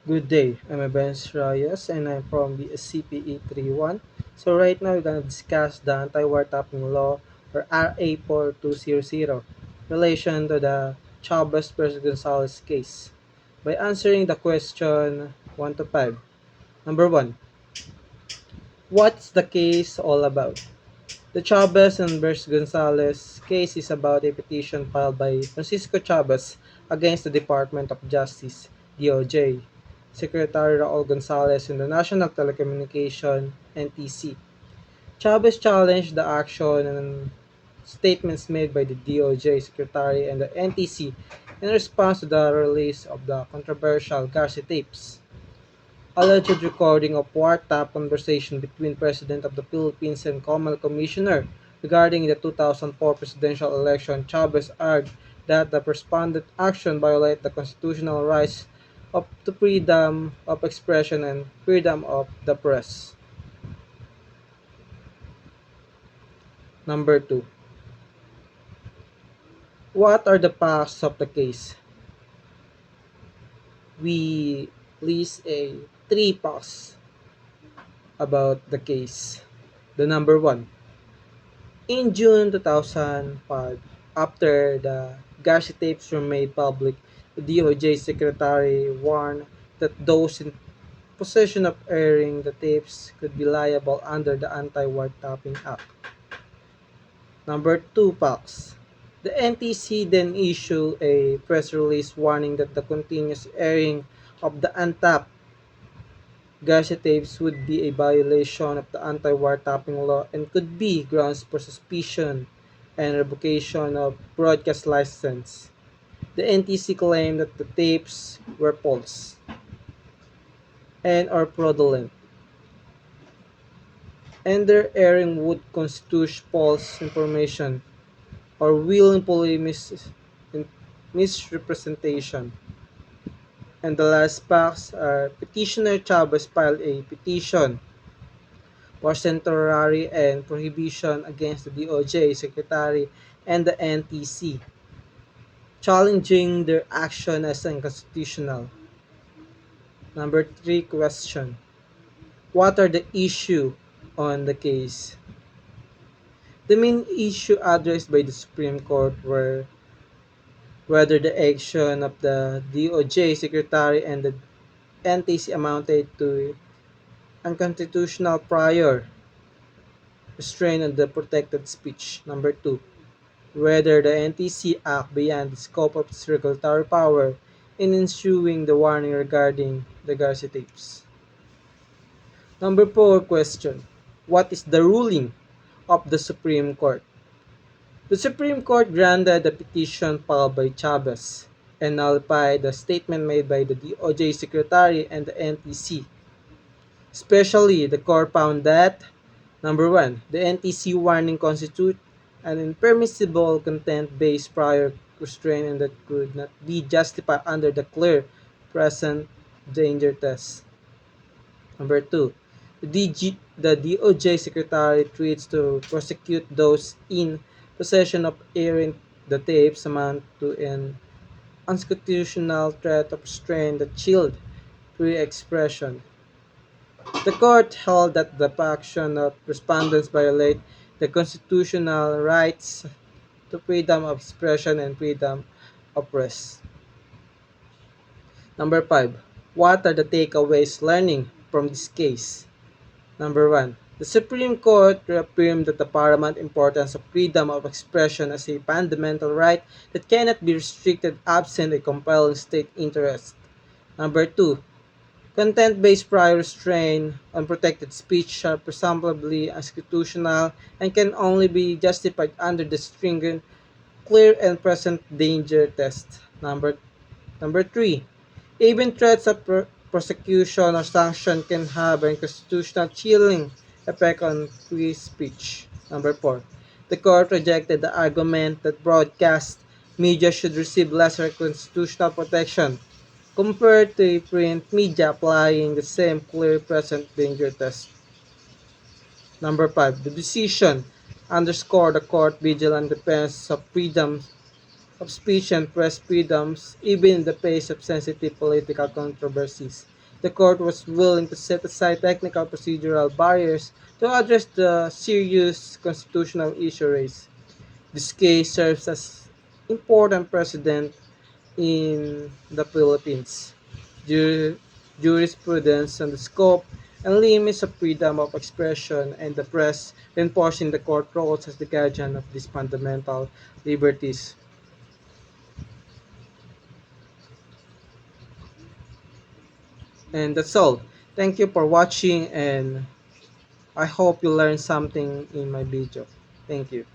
Good day. I'm Benz Reyes and I'm from the CPE 31. So right now we're gonna discuss the anti-wiretapping law or RA 4200 relation to the Chavez versus Gonzalez case. By answering the question 1 to 5. Number 1. What's the case all about? The Chavez and versus Gonzalez case is about a petition filed by Francisco Chavez against the Department of Justice, DOJ, Secretary Raul Gonzalez and the National Telecommunication NTC. Chavez challenged the action and statements made by the DOJ Secretary and the NTC in response to the release of the controversial Garcia tapes, alleged recording of wiretap conversation between President of the Philippines and Comelec Commissioner regarding the 2004 presidential election. Chavez argued that the respondent action violated the constitutional rights of to freedom of expression and freedom of the press. Number 2. What are the facts of the case? We list a three facts about the case. The number 1. In June 2005, after the Garcia tapes were made public, the DOJ secretary warned that those in possession of airing the tapes could be liable under the Anti-Wiretapping Act. Number 2 facts. The NTC then issued a press release warning that the continuous airing of the untapped Garcia tapes would be a violation of the anti-wiretapping law and could be grounds for suspicion and revocation of broadcast license. The NTC claimed that the tapes were false and are fraudulent, and their airing would constitute false information or willfully misrepresentation. And the last facts are Petitioner Chavez filed a petition for certiorari and prohibition against the DOJ Secretary and the NTC, challenging their action as unconstitutional. Number 3 question. What are the issue on the case? The main issue addressed by the Supreme Court were whether the action of the DOJ Secretary and the NTC amounted to unconstitutional prior restraint on the protected speech. Number 2. Whether the NTC act beyond the scope of its regulatory power in issuing the warning regarding the Garcia tapes. Number 4 question. What is the ruling of the Supreme Court? The Supreme Court granted the petition filed by Chavez and nullified the statement made by the DOJ Secretary and the NTC. Especially, the court found that number 1, the NTC warning constitute an impermissible content-based prior restraint and that could not be justified under the clear present danger test. Number 2, the DOJ Secretary treats to prosecute those in possession of airing the tapes amount to an unconstitutional threat of restraint that chilled free expression. The court held that the action of respondents violate the constitutional rights to freedom of expression and freedom of press. Number 5. What are the takeaways learning from this case? Number 1. The Supreme Court reaffirmed that the paramount importance of freedom of expression as a fundamental right that cannot be restricted absent a compelling state interest. Number 2. Content-based prior restraint on protected speech are presumably unconstitutional and can only be justified under the stringent, clear and present danger test. Number 3. Even threats of prosecution or sanction can have a constitutional chilling effect on free speech. Number 4. The court rejected the argument that broadcast media should receive lesser constitutional protection compared to print media applying the same clear present danger test. Number 5. The decision underscored the court vigilant defense of freedom of speech and press freedoms even in the face of sensitive political controversies. The court was willing to set aside technical procedural barriers to address the serious constitutional issue raised. This case serves as important precedent in the Philippines. Ju- Jurisprudence on the scope and limits of freedom of expression and the press, reinforcing the court roles as the guardian of these fundamental liberties. And that's all. Thank you for watching, and I hope you learned something in my video. Thank you.